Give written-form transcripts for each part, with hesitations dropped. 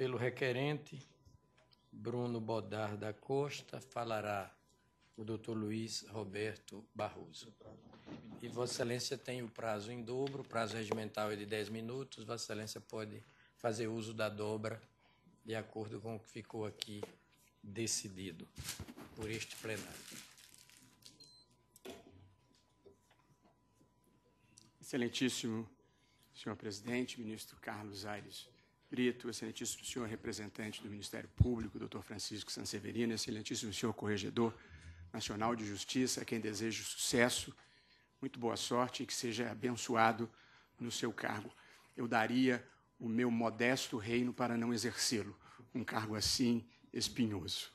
Pelo requerente, Bruno Bodar da Costa, falará o doutor Luiz Roberto Barroso. E Vossa Excelência tem o prazo em dobro, o prazo regimental é de 10 minutos, Vossa Excelência pode fazer uso da dobra, de acordo com o que ficou aqui decidido por este plenário. Excelentíssimo senhor presidente, ministro Carlos Aires Brito, excelentíssimo senhor representante do Ministério Público, doutor Francisco Sanseverino, excelentíssimo senhor corregedor nacional de justiça, a quem desejo sucesso, muito boa sorte e que seja abençoado no seu cargo. Eu daria o meu modesto reino para não exercê-lo, um cargo assim espinhoso.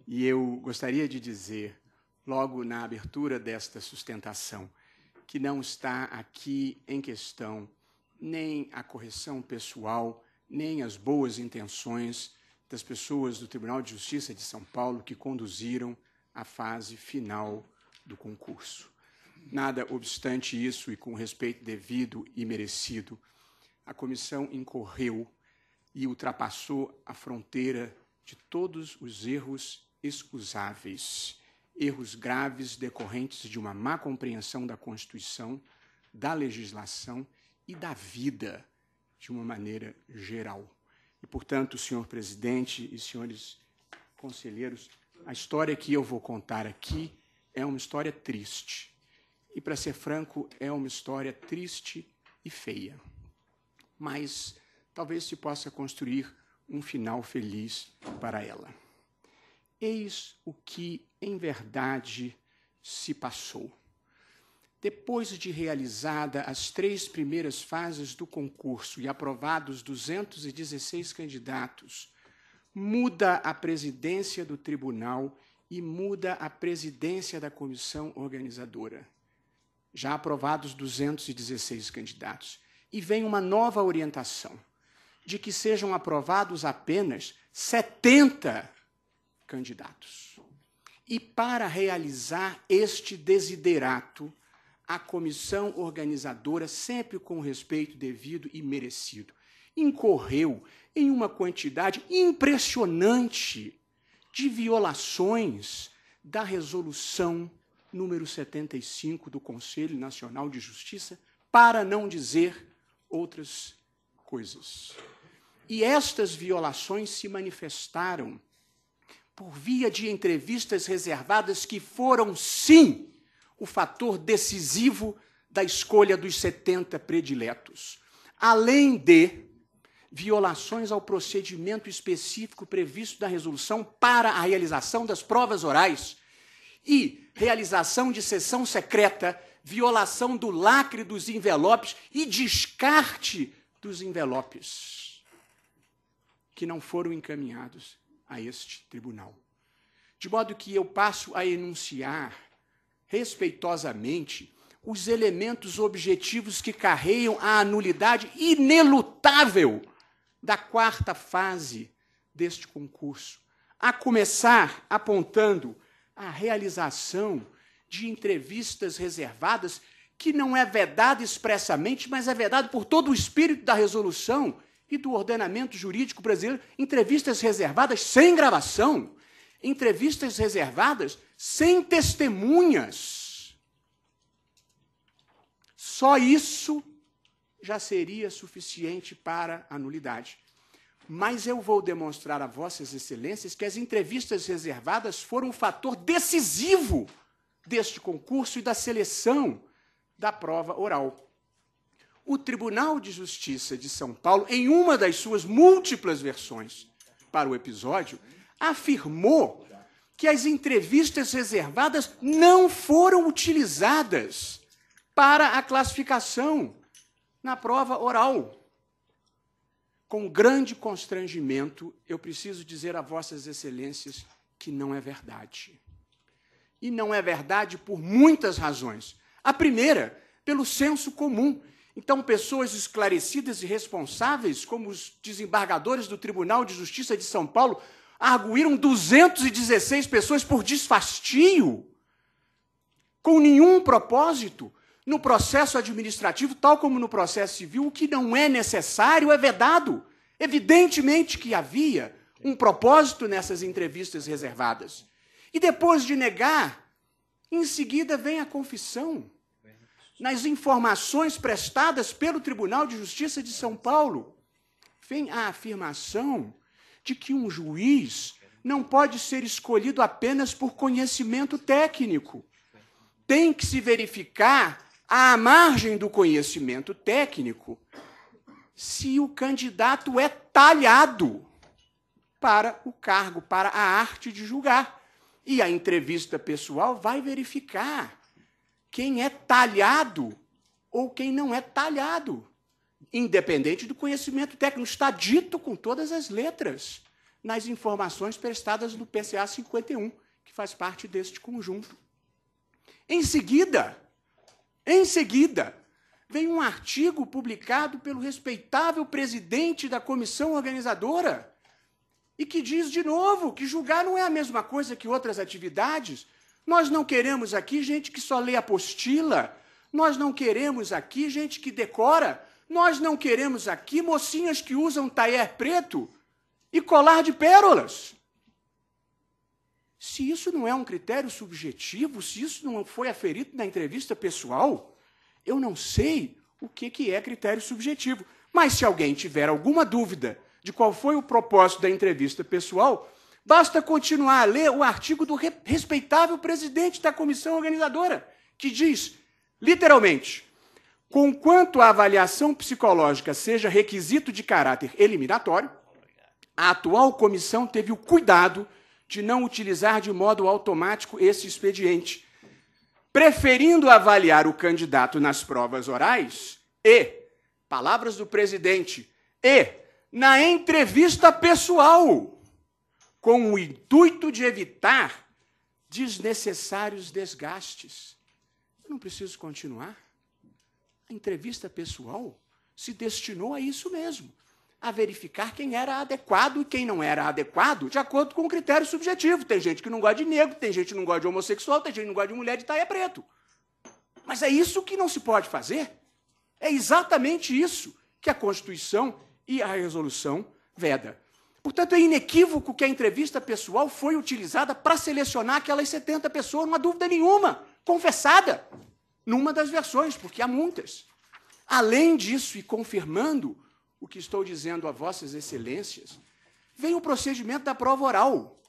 E eu gostaria de dizer, logo na abertura desta sustentação, que não está aqui em questão nem a correção pessoal, nem as boas intenções das pessoas do Tribunal de Justiça de São Paulo que conduziram a fase final do concurso. Nada obstante isso, e com respeito devido e merecido, a comissão incorreu e ultrapassou a fronteira de todos os erros excusáveis, erros graves decorrentes de uma má compreensão da Constituição, da legislação e da vida de uma maneira geral. E, portanto, senhor presidente e senhores conselheiros, a história que eu vou contar aqui é uma história triste. E, para ser franco, é uma história triste e feia. Mas talvez se possa construir um final feliz para ela. Eis o que, em verdade, se passou. Depois de realizada as 3 primeiras fases do concurso e aprovados 216 candidatos, muda a presidência do tribunal e muda a presidência da comissão organizadora. Já aprovados 216 candidatos. E vem uma nova orientação, de que sejam aprovados apenas 70 candidatos. E para realizar este desiderato, a comissão organizadora, sempre com respeito devido e merecido, incorreu em uma quantidade impressionante de violações da resolução número 75 do Conselho Nacional de Justiça, para não dizer outras coisas. E estas violações se manifestaram por via de entrevistas reservadas que foram, sim, o fator decisivo da escolha dos 70 prediletos, além de violações ao procedimento específico previsto na resolução para a realização das provas orais e realização de sessão secreta, violação do lacre dos envelopes e descarte dos envelopes que não foram encaminhados a este tribunal. De modo que eu passo a enunciar respeitosamente os elementos objetivos que carreiam a anulidade inelutável da 4ª fase deste concurso, a começar apontando a realização de entrevistas reservadas, que não é vedado expressamente, mas é vedado por todo o espírito da resolução e do ordenamento jurídico brasileiro, entrevistas reservadas sem gravação, entrevistas reservadas sem testemunhas. Só isso já seria suficiente para a nulidade. Mas eu vou demonstrar a Vossas Excelências que as entrevistas reservadas foram um fator decisivo deste concurso e da seleção da prova oral. O Tribunal de Justiça de São Paulo, em uma das suas múltiplas versões para o episódio, afirmou que as entrevistas reservadas não foram utilizadas para a classificação na prova oral. Com grande constrangimento, eu preciso dizer a Vossas Excelências que não é verdade. E não é verdade por muitas razões. A primeira, pelo senso comum. Então, pessoas esclarecidas e responsáveis, como os desembargadores do Tribunal de Justiça de São Paulo, arguíram 216 pessoas por desfastio, com nenhum propósito. No processo administrativo, tal como no processo civil, o que não é necessário é vedado, Evidentemente que havia um propósito nessas entrevistas reservadas. E depois de negar, em seguida vem a confissão. Nas informações prestadas pelo Tribunal de Justiça de São Paulo, vem a afirmação de que um juiz não pode ser escolhido apenas por conhecimento técnico. Tem que se verificar, à margem do conhecimento técnico, se o candidato é talhado para o cargo, para a arte de julgar. E a entrevista pessoal vai verificar quem é talhado ou quem não é talhado, independente do conhecimento técnico. Está dito com todas as letras nas informações prestadas no PCA 51, que faz parte deste conjunto. Em seguida, vem um artigo publicado pelo respeitável presidente da comissão organizadora e que diz, de novo, que julgar não é a mesma coisa que outras atividades. Nós não queremos aqui gente que só lê apostila, nós não queremos aqui gente que decora, nós não queremos aqui mocinhas que usam taier preto e colar de pérolas. Se isso não é um critério subjetivo, se isso não foi aferido na entrevista pessoal, eu não sei o que é critério subjetivo. Mas se alguém tiver alguma dúvida de qual foi o propósito da entrevista pessoal, basta continuar a ler o artigo do respeitável presidente da comissão organizadora, que diz, literalmente, conquanto a avaliação psicológica seja requisito de caráter eliminatório, a atual comissão teve o cuidado de não utilizar de modo automático esse expediente, preferindo avaliar o candidato nas provas orais e, palavras do presidente, e na entrevista pessoal, com o intuito de evitar desnecessários desgastes. Eu não preciso continuar. A entrevista pessoal se destinou a isso mesmo, a verificar quem era adequado e quem não era adequado, de acordo com o critério subjetivo. Tem gente que não gosta de negro, tem gente que não gosta de homossexual, tem gente que não gosta de mulher de taia preto. Mas é isso que não se pode fazer. É exatamente isso que a Constituição e a resolução veda. Portanto, é inequívoco que a entrevista pessoal foi utilizada para selecionar aquelas 70 pessoas, não há dúvida nenhuma, confessada, numa das versões, porque há muitas. Além disso, e confirmando o que estou dizendo a vossas excelências, vem o procedimento da prova oral.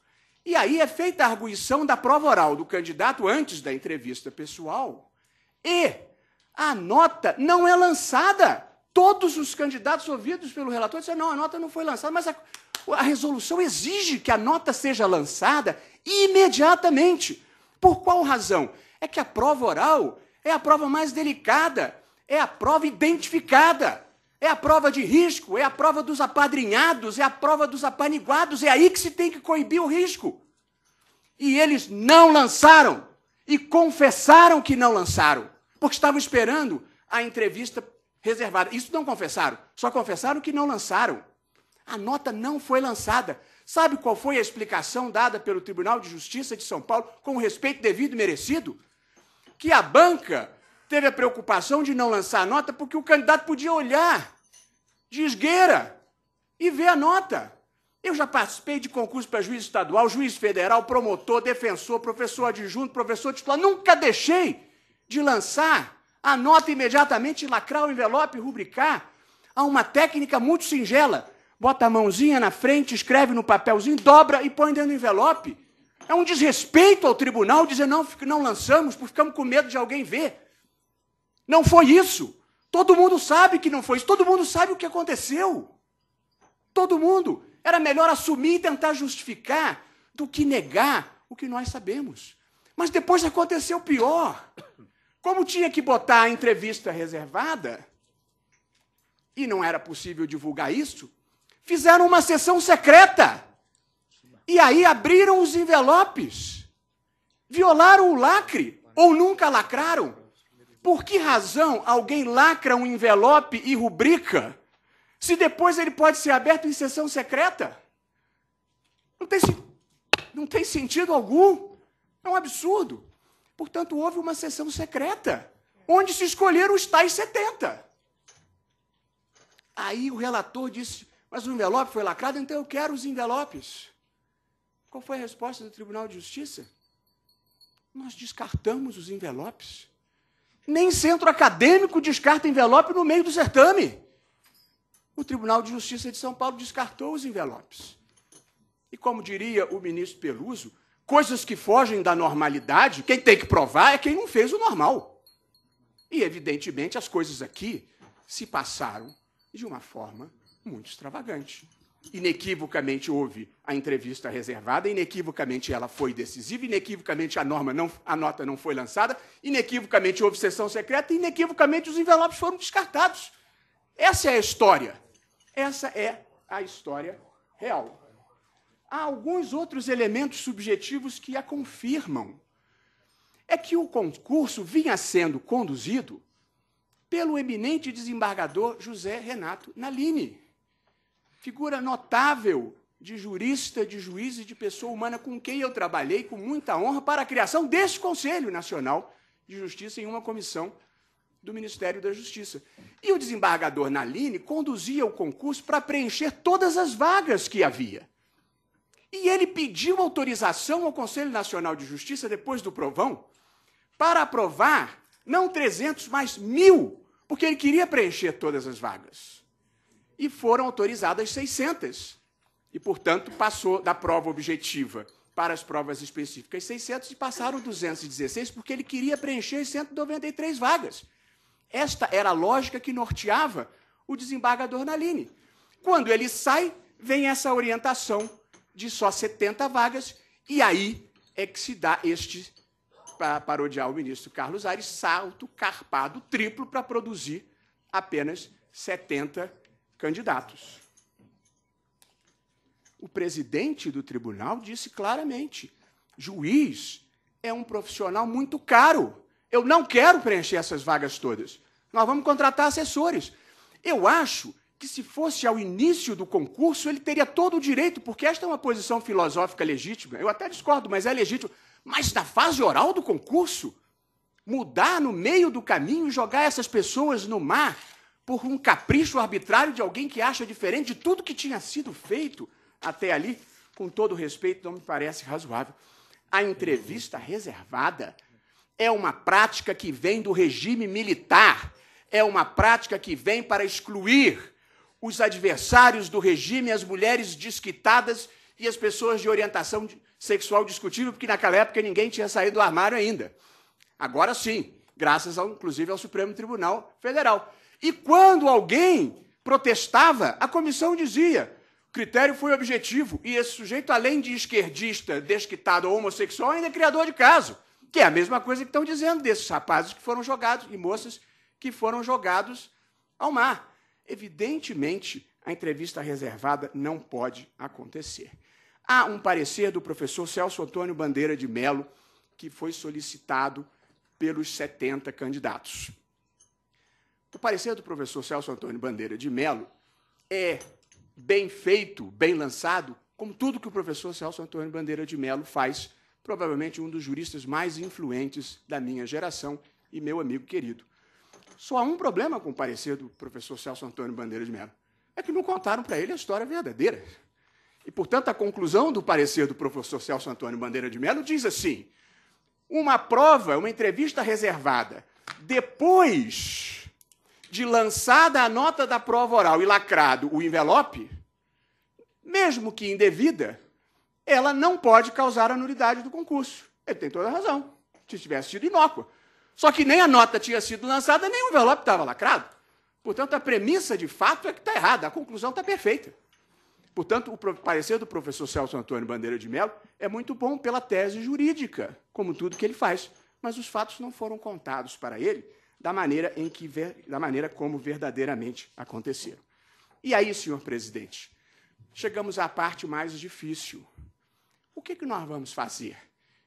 E aí é feita a arguição da prova oral do candidato antes da entrevista pessoal, e a nota não é lançada. Todos os candidatos ouvidos pelo relator disseram, não, a nota não foi lançada, mas a resolução exige que a nota seja lançada imediatamente. Por qual razão? É que a prova oral é a prova mais delicada, é a prova identificada, é a prova de risco, é a prova dos apadrinhados, é a prova dos apaniguados, é aí que se tem que coibir o risco. E eles não lançaram, e confessaram que não lançaram, porque estavam esperando a entrevista reservada. Isso não confessaram, só confessaram que não lançaram. A nota não foi lançada. Sabe qual foi a explicação dada pelo Tribunal de Justiça de São Paulo, com o respeito devido e merecido? Que a banca teve a preocupação de não lançar a nota porque o candidato podia olhar de esgueira e ver a nota. Eu já participei de concurso para juiz estadual, juiz federal, promotor, defensor, professor adjunto, professor titular. Nunca deixei de lançar a nota imediatamente, lacrar o envelope e rubricar. Há uma técnica muito singela. Bota a mãozinha na frente, escreve no papelzinho, dobra e põe dentro do envelope. É um desrespeito ao tribunal dizer não lançamos, porque ficamos com medo de alguém ver. Não foi isso. Todo mundo sabe que não foi isso. Todo mundo sabe o que aconteceu. Todo mundo. Era melhor assumir e tentar justificar do que negar o que nós sabemos. Mas depois aconteceu pior. Como tinha que botar a entrevista reservada, e não era possível divulgar isso, fizeram uma sessão secreta. E aí abriram os envelopes. Violaram o lacre, ou nunca lacraram. Por que razão alguém lacra um envelope e rubrica, se depois ele pode ser aberto em sessão secreta? Não tem sentido algum. É um absurdo. Portanto, houve uma sessão secreta, onde se escolheram os tais 70. Aí o relator disse, Mas o envelope foi lacrado, então eu quero os envelopes. Qual foi a resposta do Tribunal de Justiça? Nós descartamos os envelopes. Nem centro acadêmico descarta envelope no meio do certame. O Tribunal de Justiça de São Paulo descartou os envelopes. E como diria o ministro Peluso, coisas que fogem da normalidade, quem tem que provar é quem não fez o normal. E, evidentemente, as coisas aqui se passaram de uma forma muito extravagante. Inequivocamente houve a entrevista reservada, inequivocamente ela foi decisiva, inequivocamente a nota não foi lançada, inequivocamente houve sessão secreta, inequivocamente os envelopes foram descartados. Essa é a história. Essa é a história real. Há alguns outros elementos subjetivos que a confirmam. É que o concurso vinha sendo conduzido pelo eminente desembargador José Renato Nalini, figura notável de jurista, de juiz e de pessoa humana com quem eu trabalhei com muita honra para a criação deste Conselho Nacional de Justiça em uma comissão do Ministério da Justiça. E o desembargador Nalini conduzia o concurso para preencher todas as vagas que havia. E ele pediu autorização ao Conselho Nacional de Justiça, depois do provão, para aprovar, não 300, mas 1.000, porque ele queria preencher todas as vagas. E foram autorizadas 600. E, portanto, passou da prova objetiva para as provas específicas 600 e passaram 216, porque ele queria preencher 193 vagas. Esta era a lógica que norteava o desembargador Nalini. Quando ele sai, vem essa orientação de só 70 vagas, e aí é que se dá este, para parodiar o ministro Carlos Aires, salto carpado triplo para produzir apenas 70 candidatos. O presidente do tribunal disse claramente: juiz é um profissional muito caro. Eu não quero preencher essas vagas todas. Nós vamos contratar assessores. Eu acho que, se fosse ao início do concurso, ele teria todo o direito, porque esta é uma posição filosófica legítima. Eu até discordo, mas é legítimo. Mas na fase oral do concurso, mudar no meio do caminho e jogar essas pessoas no mar por um capricho arbitrário de alguém que acha diferente de tudo que tinha sido feito até ali, com todo respeito, não me parece razoável. A entrevista reservada é uma prática que vem do regime militar, é uma prática que vem para excluir os adversários do regime, as mulheres desquitadas e as pessoas de orientação sexual discutível, porque naquela época ninguém tinha saído do armário ainda. Agora sim, graças, inclusive, ao Supremo Tribunal Federal. E quando alguém protestava, a comissão dizia: o critério foi objetivo, e esse sujeito, além de esquerdista, desquitado ou homossexual, ainda é criador de caso, que é a mesma coisa que estão dizendo desses rapazes que foram jogados, e moças que foram jogados ao mar. Evidentemente, a entrevista reservada não pode acontecer. Há um parecer do professor Celso Antônio Bandeira de Mello, que foi solicitado pelos 70 candidatos. O parecer do professor Celso Antônio Bandeira de Mello é bem feito, bem lançado, como tudo que o professor Celso Antônio Bandeira de Mello faz, provavelmente um dos juristas mais influentes da minha geração e meu amigo querido. Só há um problema com o parecer do professor Celso Antônio Bandeira de Mello: é que não contaram para ele a história verdadeira. E, portanto, a conclusão do parecer do professor Celso Antônio Bandeira de Mello diz assim: uma prova, uma entrevista reservada, depois de lançada a nota da prova oral e lacrado o envelope, mesmo que indevida, ela não pode causar a nulidade do concurso. Ele tem toda a razão, se tivesse sido inócua. Só que nem a nota tinha sido lançada, nem o envelope estava lacrado. Portanto, a premissa, de fato, é que está errada, a conclusão está perfeita. Portanto, o parecer do professor Celso Antônio Bandeira de Mello é muito bom pela tese jurídica, como tudo que ele faz, mas os fatos não foram contados para ele da maneira como verdadeiramente aconteceram. E aí, senhor presidente, chegamos à parte mais difícil. O que nós vamos fazer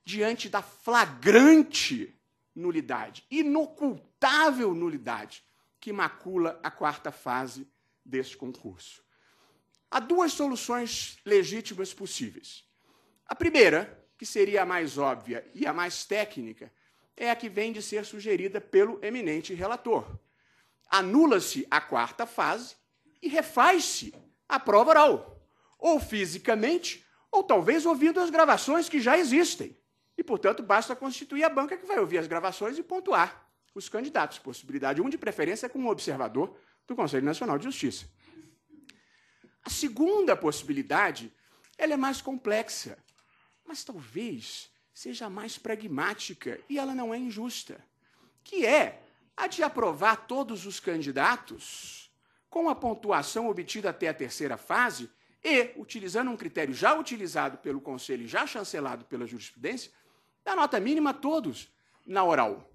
diante da flagrante nulidade, inocultável nulidade, que macula a quarta fase deste concurso? Há duas soluções legítimas possíveis. A primeira, que seria a mais óbvia e a mais técnica, é a que vem de ser sugerida pelo eminente relator. Anula-se a quarta fase e refaz-se a prova oral, ou fisicamente, ou talvez ouvindo as gravações que já existem. E, portanto, basta constituir a banca que vai ouvir as gravações e pontuar os candidatos. Possibilidade 1, de preferência, com um observador do Conselho Nacional de Justiça. A segunda possibilidade, ela é mais complexa, mas talvez seja mais pragmática, e ela não é injusta, que é a de aprovar todos os candidatos com a pontuação obtida até a terceira fase e, utilizando um critério já utilizado pelo Conselho e já chancelado pela jurisprudência, da nota mínima a todos na oral.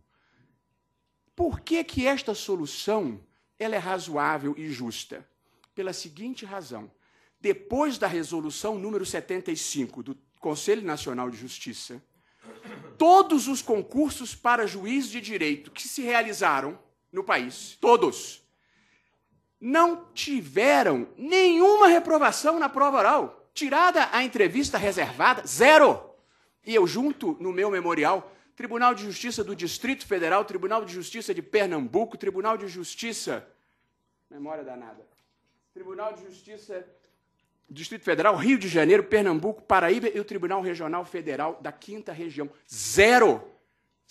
Por que esta solução ela é razoável e justa? Pela seguinte razão. Depois da resolução número 75 do Conselho Nacional de Justiça, todos os concursos para juiz de direito que se realizaram no país, todos, não tiveram nenhuma reprovação na prova oral. Tirada a entrevista reservada, 0. E eu junto no meu memorial Tribunal de Justiça do Distrito Federal, Tribunal de Justiça de Pernambuco, Tribunal de Justiça... Memória danada. Tribunal de Justiça do Distrito Federal, Rio de Janeiro, Pernambuco, Paraíba e o Tribunal Regional Federal da 5ª Região. 0.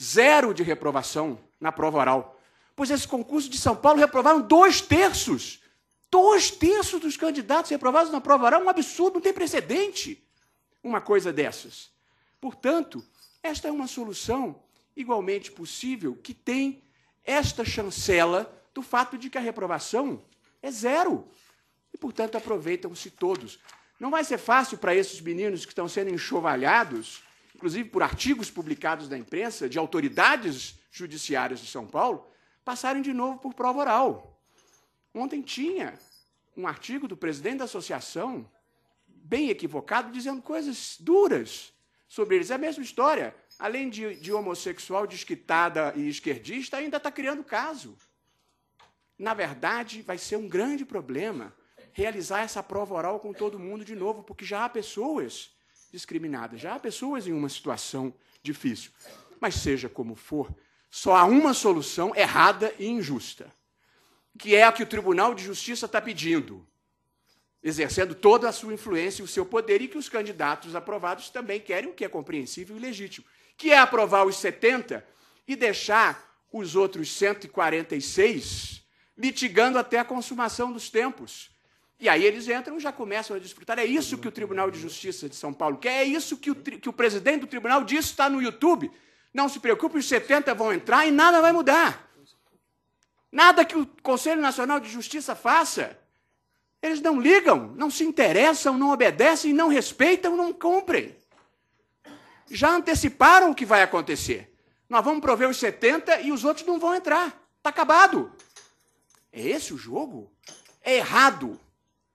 0 de reprovação na prova oral. Pois esse concurso de São Paulo reprovaram 2/3. 2/3 dos candidatos reprovados na prova oral. Um absurdo, não tem precedente uma coisa dessas. Portanto, esta é uma solução igualmente possível que tem esta chancela do fato de que a reprovação é 0. E, portanto, aproveitam-se todos. Não vai ser fácil para esses meninos que estão sendo enxovalhados, inclusive por artigos publicados na imprensa, de autoridades judiciárias de São Paulo, passarem de novo por prova oral. Ontem tinha um artigo do presidente da associação, bem equivocado, dizendo coisas duras sobre eles. É a mesma história. Além de homossexual, desquitada e esquerdista, ainda está criando caso. Na verdade, vai ser um grande problema realizar essa prova oral com todo mundo de novo, porque já há pessoas discriminadas, já há pessoas em uma situação difícil. Mas, seja como for, só há uma solução errada e injusta, que é a que o Tribunal de Justiça está pedindo, exercendo toda a sua influência e o seu poder, e que os candidatos aprovados também querem, o que é compreensível e legítimo, que é aprovar os 70 e deixar os outros 146 litigando até a consumação dos tempos. E aí eles entram e já começam a disputar. É isso que o Tribunal de Justiça de São Paulo quer, é isso que o presidente do tribunal disse, está no YouTube. Não se preocupe, os 70 vão entrar e nada vai mudar. Nada que o Conselho Nacional de Justiça faça. Eles não ligam, não se interessam, não obedecem, não respeitam, não cumprem. Já anteciparam o que vai acontecer. Nós vamos prover os 70 e os outros não vão entrar. Está acabado. É esse o jogo? É errado.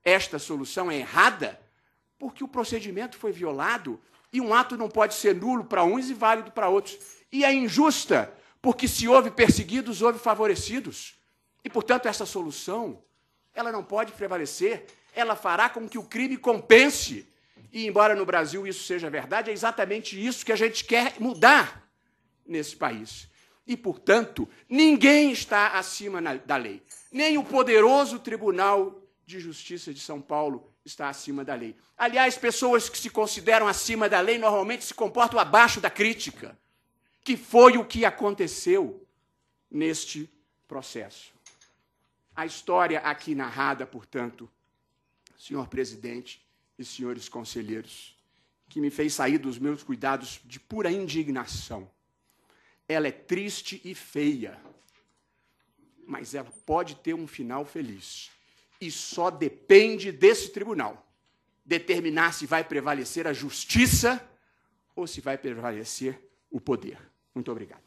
Esta solução é errada porque o procedimento foi violado e um ato não pode ser nulo para uns e válido para outros. E é injusta porque se houve perseguidos, houve favorecidos. E, portanto, essa solução ela não pode prevalecer, ela fará com que o crime compense. E, embora no Brasil isso seja verdade, é exatamente isso que a gente quer mudar nesse país. E, portanto, ninguém está acima da lei. Nem o poderoso Tribunal de Justiça de São Paulo está acima da lei. Aliás, pessoas que se consideram acima da lei normalmente se comportam abaixo da crítica, que foi o que aconteceu neste processo. A história aqui narrada, portanto, senhor presidente e senhores conselheiros, que me fez sair dos meus cuidados de pura indignação, ela é triste e feia, mas ela pode ter um final feliz. E só depende desse tribunal determinar se vai prevalecer a justiça ou se vai prevalecer o poder. Muito obrigado.